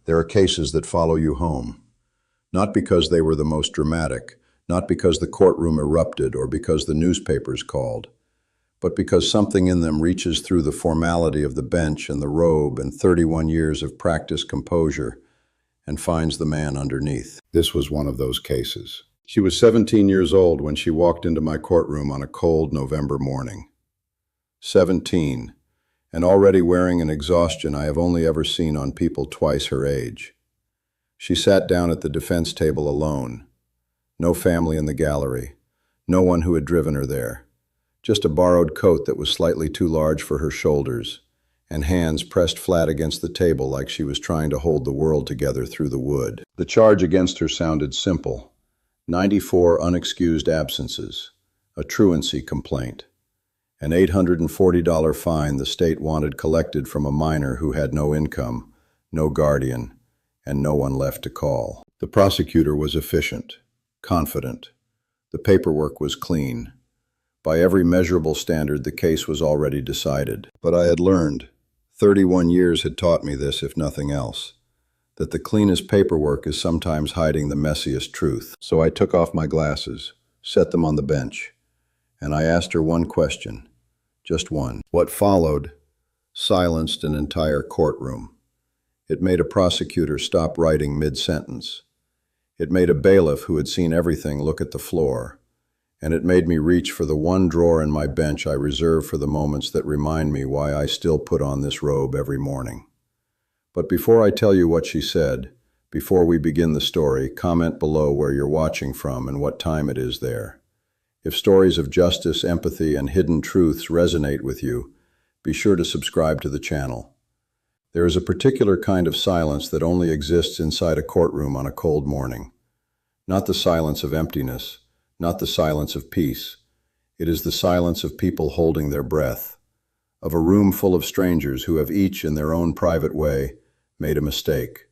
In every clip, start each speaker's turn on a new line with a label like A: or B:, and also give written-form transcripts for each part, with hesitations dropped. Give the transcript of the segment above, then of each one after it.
A: There are cases that follow you home, not because they were the most dramatic, not because the courtroom erupted or because the newspapers called, but because something in them reaches through the formality of the bench and the robe and 31 years of practiced composure and finds the man underneath. This was one of those cases. She was 17 years old when she walked into my courtroom on a cold November morning. 17, and already wearing an exhaustion I have only ever seen on people twice her age. She sat down at the defense table alone. No family in the gallery, no one who had driven her there. Just a borrowed coat that was slightly too large for her shoulders, and hands pressed flat against the table like she was trying to hold the world together through the wood. The charge against her sounded simple. 94 unexcused absences, a truancy complaint, an $840 fine the state wanted collected from a minor who had no income, no guardian, and no one left to call. The prosecutor was efficient, confident. The paperwork was clean. By every measurable standard, the case was already decided. But I had learned, 31 years had taught me this, if nothing else, that the cleanest paperwork is sometimes hiding the messiest truth. So I took off my glasses, set them on the bench, and I asked her one question, just one. What followed silenced an entire courtroom. It made a prosecutor stop writing mid-sentence. It made a bailiff who had seen everything look at the floor. And it made me reach for the one drawer in my bench I reserve for the moments that remind me why I still put on this robe every morning. But before I tell you what she said, before we begin the story, comment below where you're watching from and what time it is there. If stories of justice, empathy, and hidden truths resonate with you, be sure to subscribe to the channel. There is a particular kind of silence that only exists inside a courtroom on a cold morning. Not the silence of emptiness, not the silence of peace. It is the silence of people holding their breath, of a room full of strangers who have each, in their own private way, made a mistake.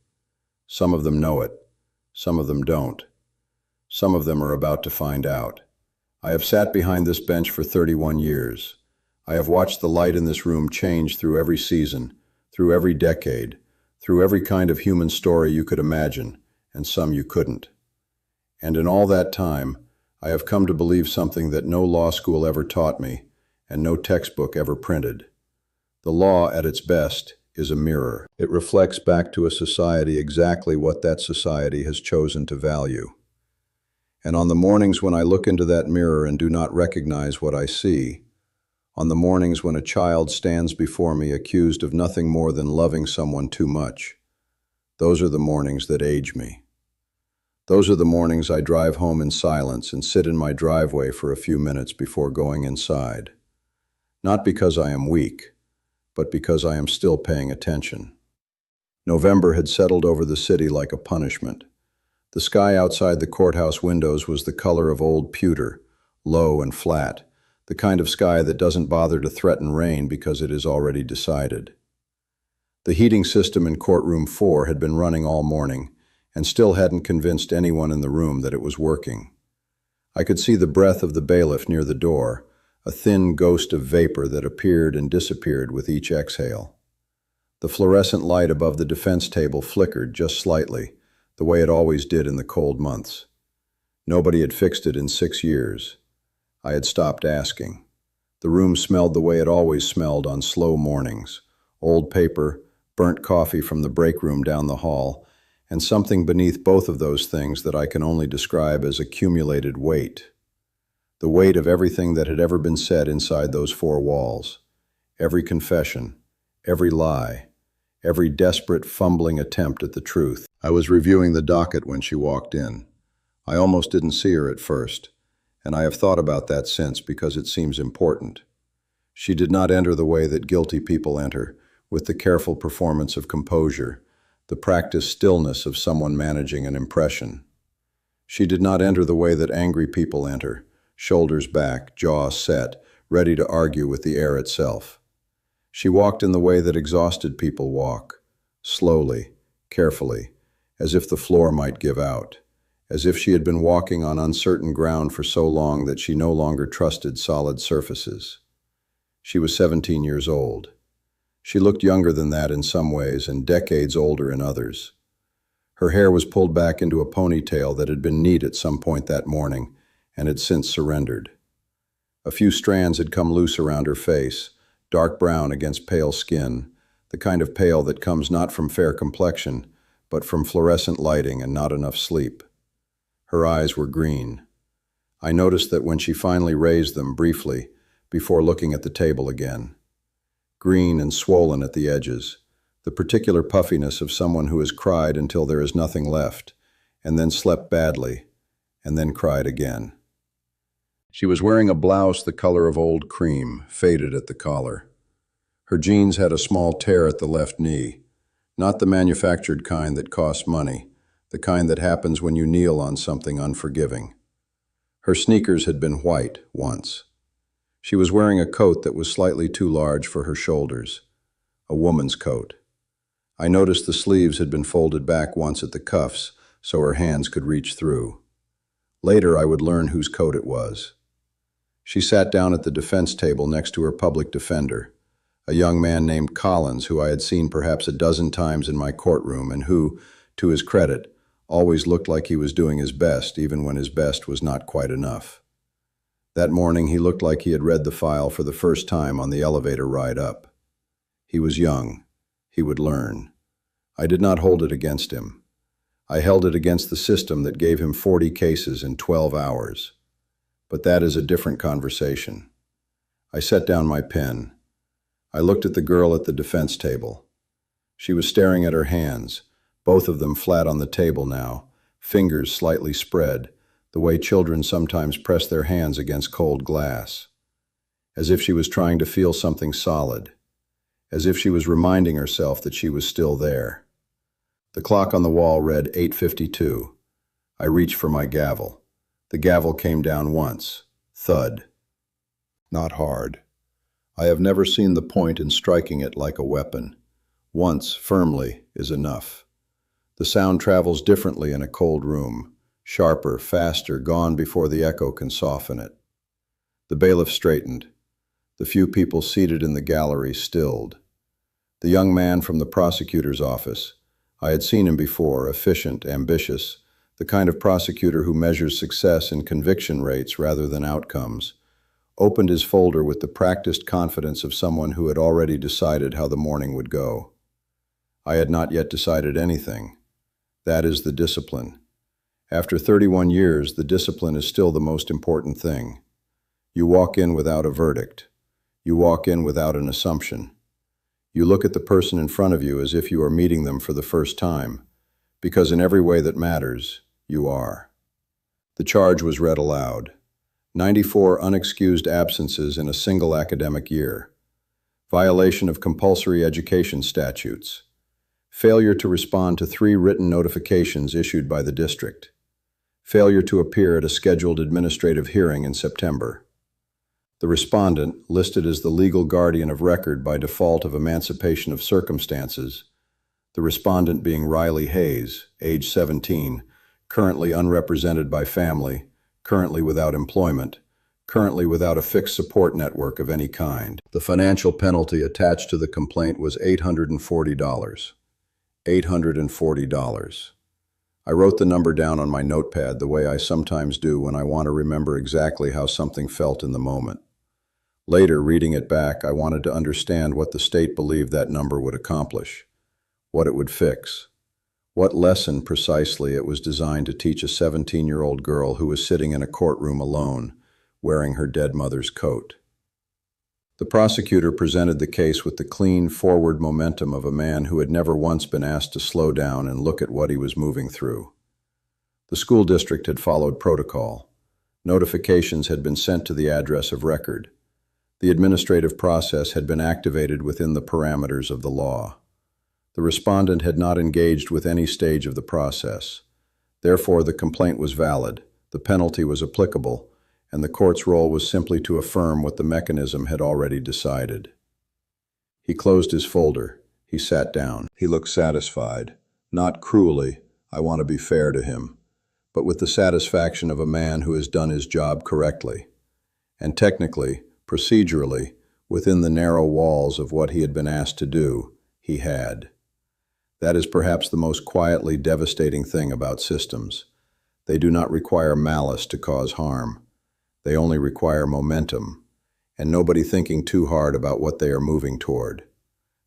A: Some of them know it. Some of them don't. Some of them are about to find out. I have sat behind this bench for 31 years. I have watched the light in this room change through every season, through every decade, through every kind of human story you could imagine, and some you couldn't. And in all that time, I have come to believe something that no law school ever taught me, and no textbook ever printed. The law, at its best, is a mirror. It reflects back to a society exactly what that society has chosen to value. And on the mornings when I look into that mirror and do not recognize what I see, on the mornings when a child stands before me accused of nothing more than loving someone too much, those are the mornings that age me. Those are the mornings I drive home in silence and sit in my driveway for a few minutes before going inside. Not because I am weak, but because I am still paying attention. November had settled over the city like a punishment. The sky outside the courthouse windows was the color of old pewter, low and flat, the kind of sky that doesn't bother to threaten rain because it is already decided. The heating system in courtroom 4 had been running all morning, and still hadn't convinced anyone in the room that it was working. I could see the breath of the bailiff near the door, a thin ghost of vapor that appeared and disappeared with each exhale. The fluorescent light above the defense table flickered just slightly, the way it always did in the cold months. Nobody had fixed it in 6 years. I had stopped asking. The room smelled the way it always smelled on slow mornings, old paper, burnt coffee from the break room down the hall, and something beneath both of those things that I can only describe as accumulated weight. The weight of everything that had ever been said inside those 4 walls. Every confession, every lie, every desperate, fumbling attempt at the truth. I was reviewing the docket when she walked in. I almost didn't see her at first, and I have thought about that since because it seems important. She did not enter the way that guilty people enter, with the careful performance of composure, the practiced stillness of someone managing an impression. She did not enter the way that angry people enter, shoulders back, jaw set, ready to argue with the air itself. She walked in the way that exhausted people walk, slowly, carefully, as if the floor might give out, as if she had been walking on uncertain ground for so long that she no longer trusted solid surfaces. She was 17 years old. She looked younger than that in some ways and decades older in others. Her hair was pulled back into a ponytail that had been neat at some point that morning and had since surrendered. A few strands had come loose around her face, dark brown against pale skin, the kind of pale that comes not from fair complexion, but from fluorescent lighting and not enough sleep. Her eyes were green. I noticed that when she finally raised them briefly, before looking at the table again. Green and swollen at the edges, the particular puffiness of someone who has cried until there is nothing left, and then slept badly, and then cried again. She was wearing a blouse the color of old cream, faded at the collar. Her jeans had a small tear at the left knee, not the manufactured kind that costs money, the kind that happens when you kneel on something unforgiving. Her sneakers had been white once. She was wearing a coat that was slightly too large for her shoulders, a woman's coat. I noticed the sleeves had been folded back once at the cuffs so her hands could reach through. Later I would learn whose coat it was. She sat down at the defense table next to her public defender, a young man named Collins who I had seen perhaps a dozen times in my courtroom and who, to his credit, always looked like he was doing his best even when his best was not quite enough. That morning he looked like he had read the file for the first time on the elevator ride up. He was young. He would learn. I did not hold it against him. I held it against the system that gave him 40 cases in 12 hours. But that is a different conversation. I set down my pen. I looked at the girl at the defense table. She was staring at her hands, both of them flat on the table now, fingers slightly spread, the way children sometimes press their hands against cold glass. As if she was trying to feel something solid. As if she was reminding herself that she was still there. The clock on the wall read 8:52. I reached for my gavel. The gavel came down once. Thud. Not hard. I have never seen the point in striking it like a weapon. Once, firmly, is enough. The sound travels differently in a cold room. Sharper, faster, gone before the echo can soften it. The bailiff straightened. The few people seated in the gallery stilled. The young man from the prosecutor's office, I had seen him before, efficient, ambitious, the kind of prosecutor who measures success in conviction rates rather than outcomes, opened his folder with the practiced confidence of someone who had already decided how the morning would go. I had not yet decided anything. That is the discipline. After 31 years, the discipline is still the most important thing. You walk in without a verdict. You walk in without an assumption. You look at the person in front of you as if you are meeting them for the first time, because in every way that matters, you are. The charge was read aloud. 94 unexcused absences in a single academic year. Violation of compulsory education statutes. Failure to respond to 3 written notifications issued by the district. Failure to appear at a scheduled administrative hearing in September. The respondent, listed as the legal guardian of record by default of emancipation of circumstances, the respondent being Riley Hayes, age 17, currently unrepresented by family, currently without employment, currently without a fixed support network of any kind. The financial penalty attached to the complaint was $840. $840. I wrote the number down on my notepad the way I sometimes do when I want to remember exactly how something felt in the moment. Later, reading it back, I wanted to understand what the state believed that number would accomplish, what it would fix, what lesson precisely it was designed to teach a 17-year-old girl who was sitting in a courtroom alone, wearing her dead mother's coat. The prosecutor presented the case with the clean, forward momentum of a man who had never once been asked to slow down and look at what he was moving through. The school district had followed protocol. Notifications had been sent to the address of record. The administrative process had been activated within the parameters of the law. The respondent had not engaged with any stage of the process. Therefore, the complaint was valid, the penalty was applicable, and the court's role was simply to affirm what the mechanism had already decided. He closed his folder. He sat down. He looked satisfied. Not cruelly, I want to be fair to him, but with the satisfaction of a man who has done his job correctly. And technically, procedurally, within the narrow walls of what he had been asked to do, he had. That is perhaps the most quietly devastating thing about systems. They do not require malice to cause harm. They only require momentum, and nobody thinking too hard about what they are moving toward.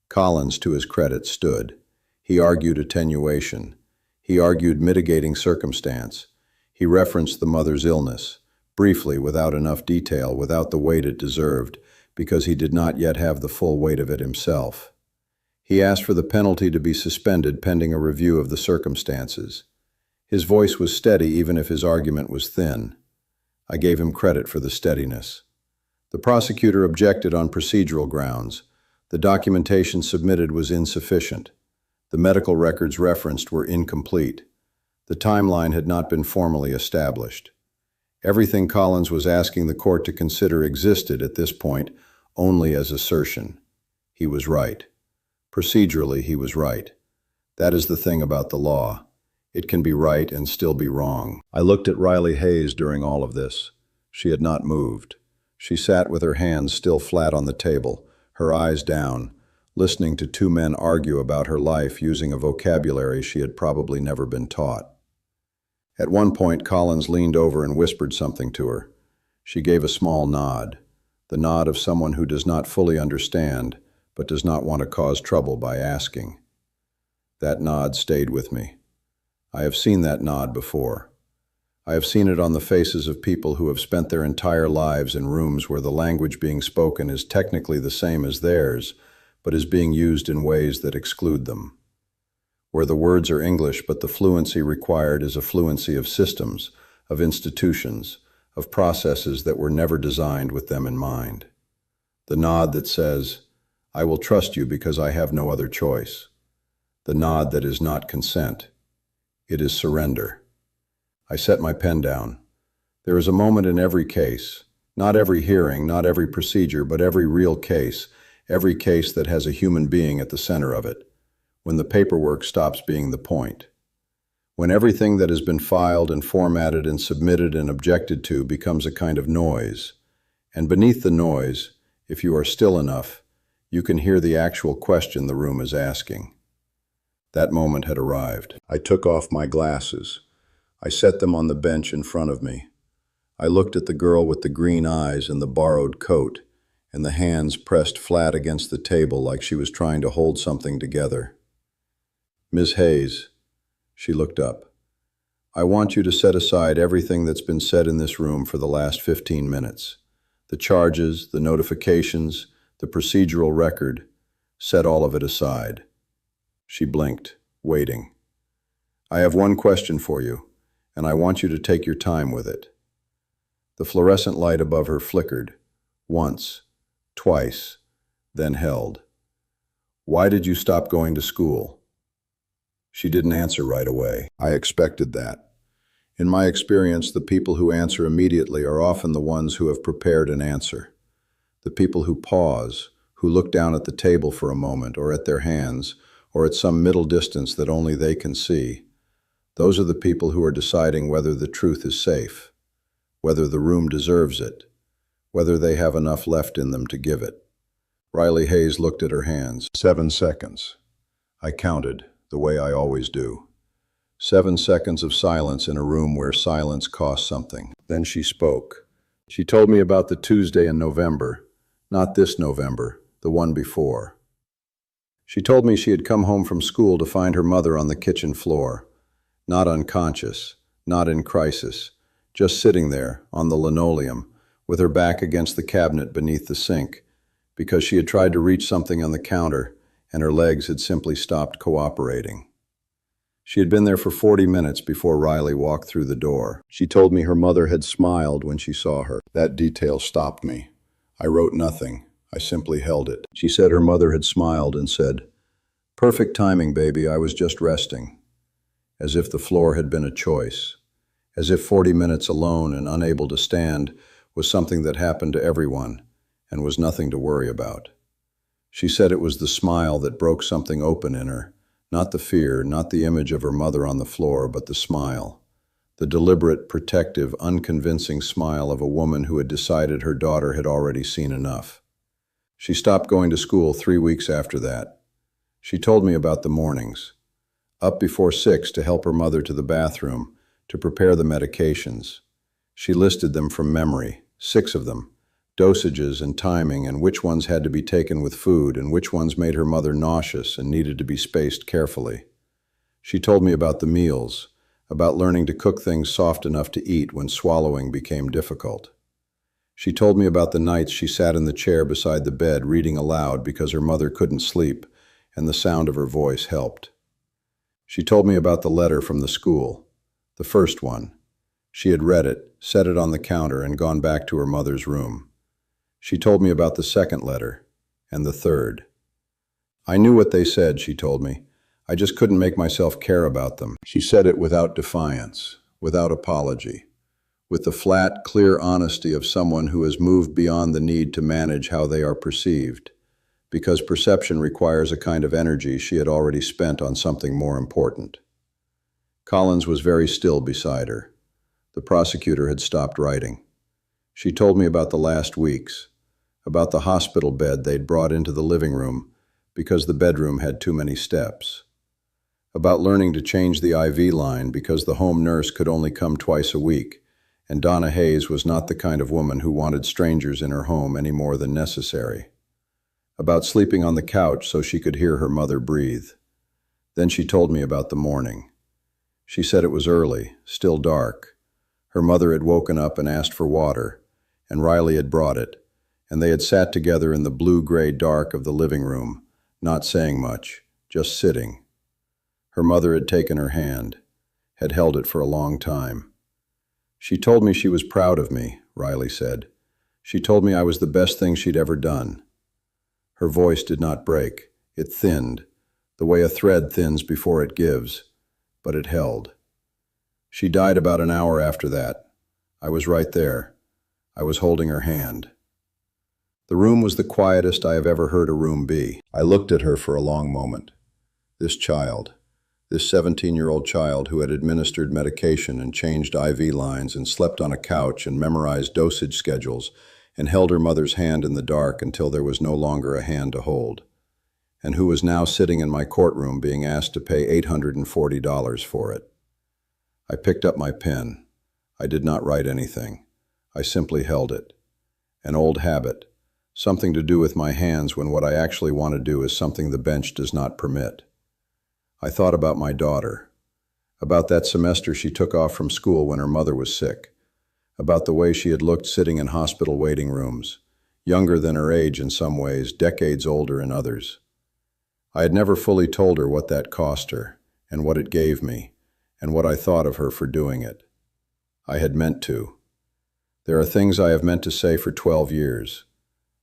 A: Collins, to his credit, stood. He argued attenuation. He argued mitigating circumstance. He referenced the mother's illness, briefly, without enough detail, without the weight it deserved, because he did not yet have the full weight of it himself. He asked for the penalty to be suspended pending a review of the circumstances. His voice was steady even if his argument was thin. I gave him credit for the steadiness. The prosecutor objected on procedural grounds. The documentation submitted was insufficient. The medical records referenced were incomplete. The timeline had not been formally established. Everything Collins was asking the court to consider existed at this point only as assertion. He was right. Procedurally, he was right. That is the thing about the law. It can be right and still be wrong. I looked at Riley Hayes during all of this. She had not moved. She sat with her hands still flat on the table, her eyes down, listening to two men argue about her life using a vocabulary she had probably never been taught. At one point, Collins leaned over and whispered something to her. She gave a small nod, the nod of someone who does not fully understand, but does not want to cause trouble by asking. That nod stayed with me. I have seen that nod before. I have seen it on the faces of people who have spent their entire lives in rooms where the language being spoken is technically the same as theirs, but is being used in ways that exclude them. Where the words are English, but the fluency required is a fluency of systems, of institutions, of processes that were never designed with them in mind. The nod that says, "I will trust you because I have no other choice." The nod that is not consent. It is surrender. I set my pen down. There is a moment in every case, not every hearing, not every procedure, but every real case, every case that has a human being at the center of it, when the paperwork stops being the point. When everything that has been filed and formatted and submitted and objected to becomes a kind of noise. And beneath the noise, if you are still enough, you can hear the actual question the room is asking. That moment had arrived. I took off my glasses. I set them on the bench in front of me. I looked at the girl with the green eyes and the borrowed coat, and the hands pressed flat against the table like she was trying to hold something together. "Ms. Hayes," she looked up, "I want you to set aside everything that's been said in this room for the last 15 minutes. The charges, the notifications, the procedural record. Set all of it aside." She blinked, waiting. "I have one question for you, and I want you to take your time with it." The fluorescent light above her flickered, once, twice, then held. "Why did you stop going to school?" She didn't answer right away. I expected that. In my experience, the people who answer immediately are often the ones who have prepared an answer. The people who pause, who look down at the table for a moment, or at their hands, or at some middle distance that only they can see. Those are the people who are deciding whether the truth is safe, whether the room deserves it, whether they have enough left in them to give it. Riley Hayes looked at her hands. 7 seconds. I counted, the way I always do. 7 seconds of silence in a room where silence costs something. Then she spoke. She told me about the Tuesday in November, not this November, the one before. She told me she had come home from school to find her mother on the kitchen floor, not unconscious, not in crisis, just sitting there, on the linoleum, with her back against the cabinet beneath the sink, because she had tried to reach something on the counter, and her legs had simply stopped cooperating. She had been there for 40 minutes before Riley walked through the door. She told me her mother had smiled when she saw her. That detail stopped me. I wrote nothing. I simply held it. She said her mother had smiled and said, "Perfect timing, baby, I was just resting." As if the floor had been a choice. As if 40 minutes alone and unable to stand was something that happened to everyone and was nothing to worry about. She said it was the smile that broke something open in her, not the fear, not the image of her mother on the floor, but the smile. The deliberate, protective, unconvincing smile of a woman who had decided her daughter had already seen enough. She stopped going to school 3 weeks after that. She told me about the mornings. Up before 6 to help her mother to the bathroom, to prepare the medications. She listed them from memory, 6 of them, dosages and timing and which ones had to be taken with food and which ones made her mother nauseous and needed to be spaced carefully. She told me about the meals, about learning to cook things soft enough to eat when swallowing became difficult. She told me about the nights she sat in the chair beside the bed reading aloud because her mother couldn't sleep and the sound of her voice helped. She told me about the letter from the school, the first one. She had read it, set it on the counter, and gone back to her mother's room. She told me about the second letter, and the third. I knew what they said, she told me. I just couldn't make myself care about them. She said it without defiance, without apology, with the flat, clear honesty of someone who has moved beyond the need to manage how they are perceived, because perception requires a kind of energy she had already spent on something more important. Collins was very still beside her. The prosecutor had stopped writing. She told me about the last weeks, about the hospital bed they'd brought into the living room because the bedroom had too many steps, about learning to change the IV line because the home nurse could only come twice a week, and Donna Hayes was not the kind of woman who wanted strangers in her home any more than necessary, about sleeping on the couch so she could hear her mother breathe. Then she told me about the morning. She said it was early, still dark. Her mother had woken up and asked for water, and Riley had brought it, and they had sat together in the blue-gray dark of the living room, not saying much, just sitting. Her mother had taken her hand, had held it for a long time. She told me she was proud of me, Riley said. She told me I was the best thing she'd ever done. Her voice did not break. It thinned, the way a thread thins before it gives, but it held. She died about an hour after that. I was right there. I was holding her hand. The room was the quietest I have ever heard a room be. I looked at her for a long moment. This child, this 17-year-old child who had administered medication and changed IV lines and slept on a couch and memorized dosage schedules and held her mother's hand in the dark until there was no longer a hand to hold, and who was now sitting in my courtroom being asked to pay $840 for it. I picked up my pen. I did not write anything. I simply held it. An old habit, something to do with my hands when what I actually want to do is something the bench does not permit. I thought about my daughter, about that semester she took off from school when her mother was sick, about the way she had looked sitting in hospital waiting rooms, younger than her age in some ways, decades older in others. I had never fully told her what that cost her, and what it gave me, and what I thought of her for doing it. I had meant to. There are things I have meant to say for 12 years.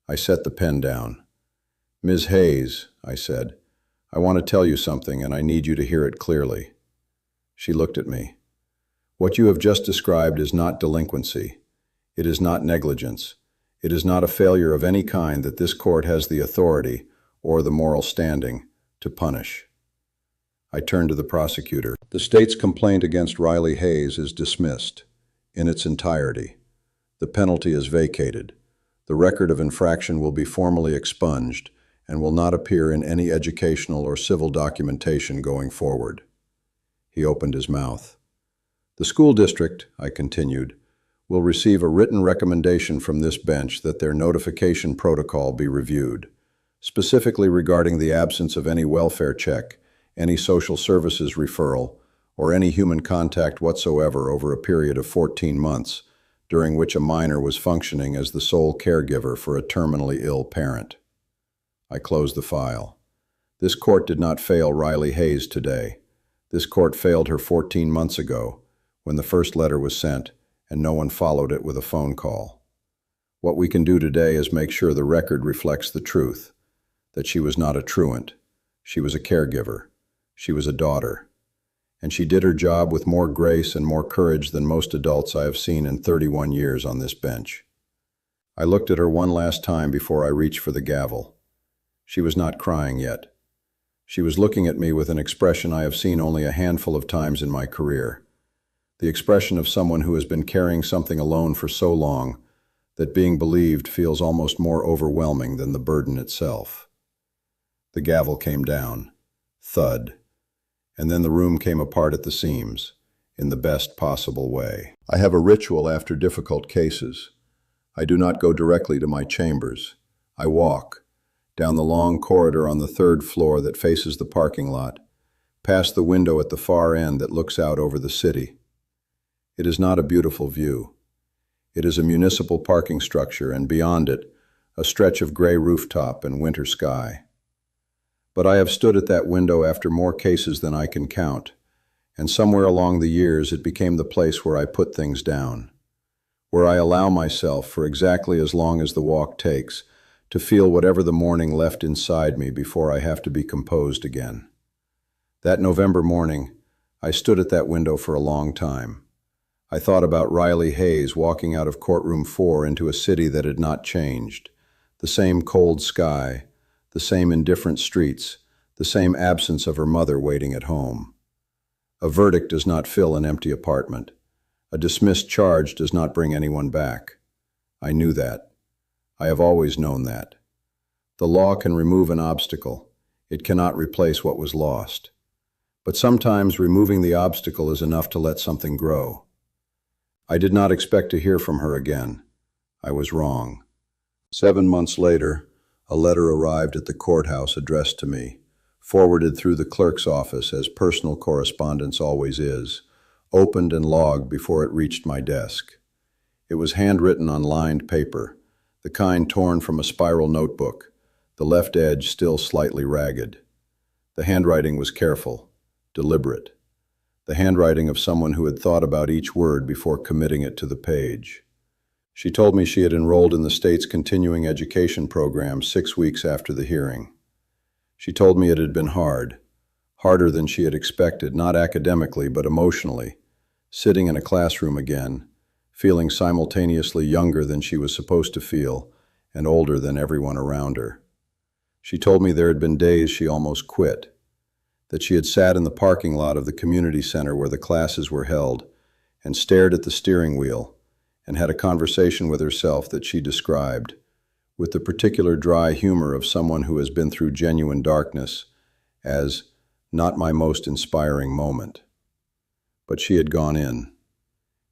A: I set the pen down. Ms. Hayes, I said, I want to tell you something and I need you to hear it clearly. She looked at me. What you have just described is not delinquency. It is not negligence. It is not a failure of any kind that this court has the authority or the moral standing to punish. I turned to the prosecutor. The state's complaint against Riley Hayes is dismissed in its entirety. The penalty is vacated. The record of infraction will be formally expunged and will not appear in any educational or civil documentation going forward. He opened his mouth. The school district, I continued, will receive a written recommendation from this bench that their notification protocol be reviewed, specifically regarding the absence of any welfare check, any social services referral, or any human contact whatsoever over a period of 14 months, during which a minor was functioning as the sole caregiver for a terminally ill parent. I closed the file. This court did not fail Riley Hayes today. This court failed her 14 months ago, when the first letter was sent, and no one followed it with a phone call. What we can do today is make sure the record reflects the truth, that she was not a truant. She was a caregiver. She was a daughter. And she did her job with more grace and more courage than most adults I have seen in 31 years on this bench. I looked at her one last time before I reached for the gavel. She was not crying yet. She was looking at me with an expression I have seen only a handful of times in my career. The expression of someone who has been carrying something alone for so long that being believed feels almost more overwhelming than the burden itself. The gavel came down. Thud. and then the room came apart at the seams, in the best possible way. I have a ritual after difficult cases. I do not go directly to my chambers. I walk down the long corridor on the third floor that faces the parking lot, past the window at the far end that looks out over the city. It is not a beautiful view. It is a municipal parking structure, and beyond it, a stretch of gray rooftop and winter sky. But I have stood at that window after more cases than I can count, and somewhere along the years it became the place where I put things down, where I allow myself, for exactly as long as the walk takes, to feel whatever the morning left inside me before I have to be composed again. That November morning, I stood at that window for a long time. I thought about Riley Hayes walking out of courtroom 4 into a city that had not changed. The same cold sky, the same indifferent streets, the same absence of her mother waiting at home. A verdict does not fill an empty apartment. A dismissed charge does not bring anyone back. I knew that. I have always known that. The law can remove an obstacle. It cannot replace what was lost. But sometimes removing the obstacle is enough to let something grow. I did not expect to hear from her again. I was wrong. 7 months later, a letter arrived at the courthouse addressed to me, forwarded through the clerk's office as personal correspondence always is, opened and logged before it reached my desk. It was handwritten on lined paper, the kind torn from a spiral notebook, the left edge still slightly ragged. The handwriting was careful, deliberate, the handwriting of someone who had thought about each word before committing it to the page. She told me she had enrolled in the state's continuing education program 6 weeks after the hearing. She told me it had been hard, harder than she had expected, not academically but emotionally, sitting in a classroom again, feeling simultaneously younger than she was supposed to feel and older than everyone around her. She told me there had been days she almost quit, that she had sat in the parking lot of the community center where the classes were held and stared at the steering wheel and had a conversation with herself that she described, with the particular dry humor of someone who has been through genuine darkness, as not my most inspiring moment. But she had gone in.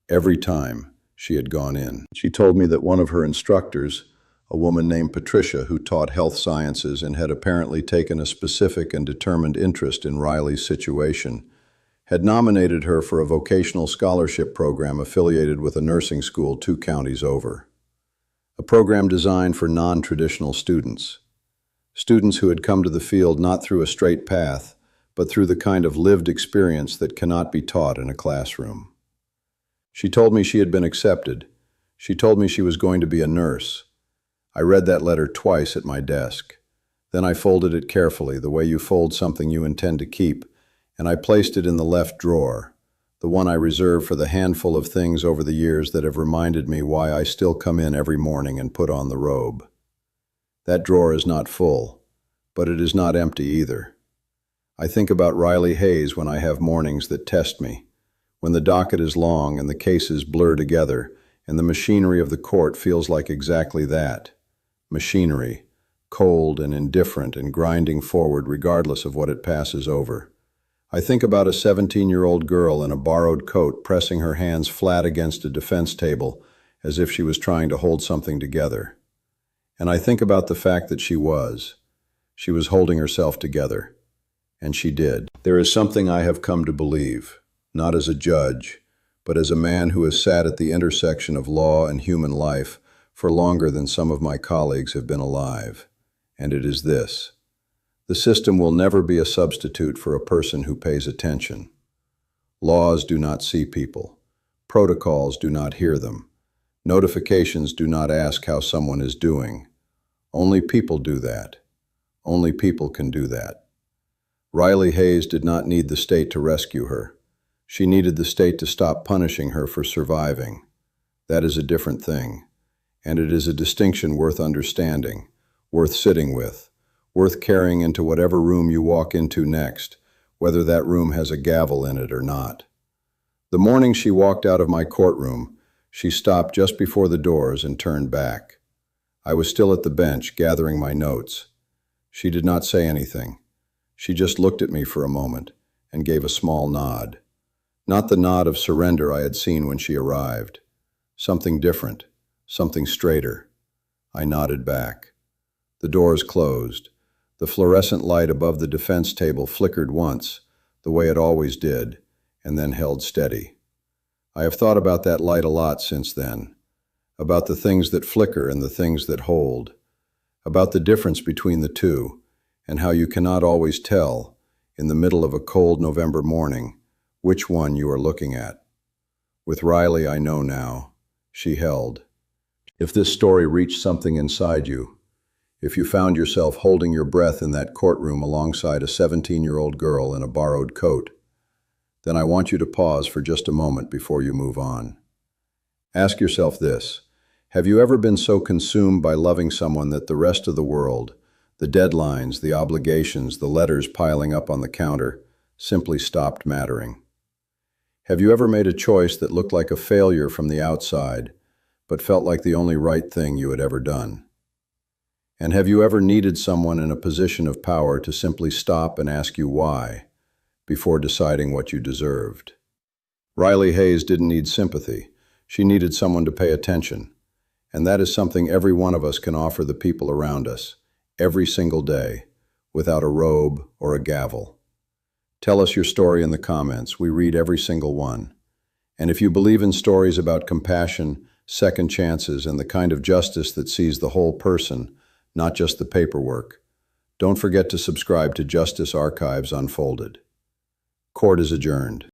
A: Every time she had gone in. She told me that one of her instructors, a woman named Patricia who taught health sciences and had apparently taken a specific and determined interest in Riley's situation, had nominated her for a vocational scholarship program affiliated with a nursing school 2 counties over. A program designed for non-traditional students who had come to the field not through a straight path, but through the kind of lived experience that cannot be taught in a classroom. She told me she had been accepted. She told me she was going to be a nurse. I read that letter twice at my desk. Then I folded it carefully, the way you fold something you intend to keep, and I placed it in the left drawer, the one I reserve for the handful of things over the years that have reminded me why I still come in every morning and put on the robe. That drawer is not full, but it is not empty either. I think about Riley Hayes when I have mornings that test me, when the docket is long and the cases blur together, and the machinery of the court feels like exactly that. Machinery, cold and indifferent and grinding forward regardless of what it passes over. I think about a 17-year-old girl in a borrowed coat pressing her hands flat against a defense table as if she was trying to hold something together. And I think about the fact that she was holding herself together. And she did. There is something I have come to believe, not as a judge, but as a man who has sat at the intersection of law and human life for longer than some of my colleagues have been alive. And it is this. The system will never be a substitute for a person who pays attention. Laws do not see people. Protocols do not hear them. Notifications do not ask how someone is doing. Only people do that. Only people can do that. Riley Hayes did not need the state to rescue her. She needed the state to stop punishing her for surviving. That is a different thing. And it is a distinction worth understanding, worth sitting with, worth carrying into whatever room you walk into next, whether that room has a gavel in it or not. The morning she walked out of my courtroom, she stopped just before the doors and turned back. I was still at the bench, gathering my notes. She did not say anything. She just looked at me for a moment, and gave a small nod. Not the nod of surrender I had seen when she arrived. Something different, something straighter. I nodded back. The doors closed. The fluorescent light above the defense table flickered once, the way it always did, and then held steady. I have thought about that light a lot since then, about the things that flicker and the things that hold, about the difference between the two, and how you cannot always tell, in the middle of a cold November morning, which one you are looking at. With Riley, I know now. She held. If this story reached something inside you, if you found yourself holding your breath in that courtroom alongside a 17-year-old girl in a borrowed coat, then I want you to pause for just a moment before you move on. Ask yourself this: have you ever been so consumed by loving someone that the rest of the world, the deadlines, the obligations, the letters piling up on the counter, simply stopped mattering? Have you ever made a choice that looked like a failure from the outside, but felt like the only right thing you had ever done? And have you ever needed someone in a position of power to simply stop and ask you why, before deciding what you deserved? Riley Hayes didn't need sympathy. She needed someone to pay attention. And that is something every one of us can offer the people around us, every single day, without a robe or a gavel. Tell us your story in the comments. We read every single one. And if you believe in stories about compassion, second chances, and the kind of justice that sees the whole person, not just the paperwork, don't forget to subscribe to Justice Archives Unfolded. Court is adjourned.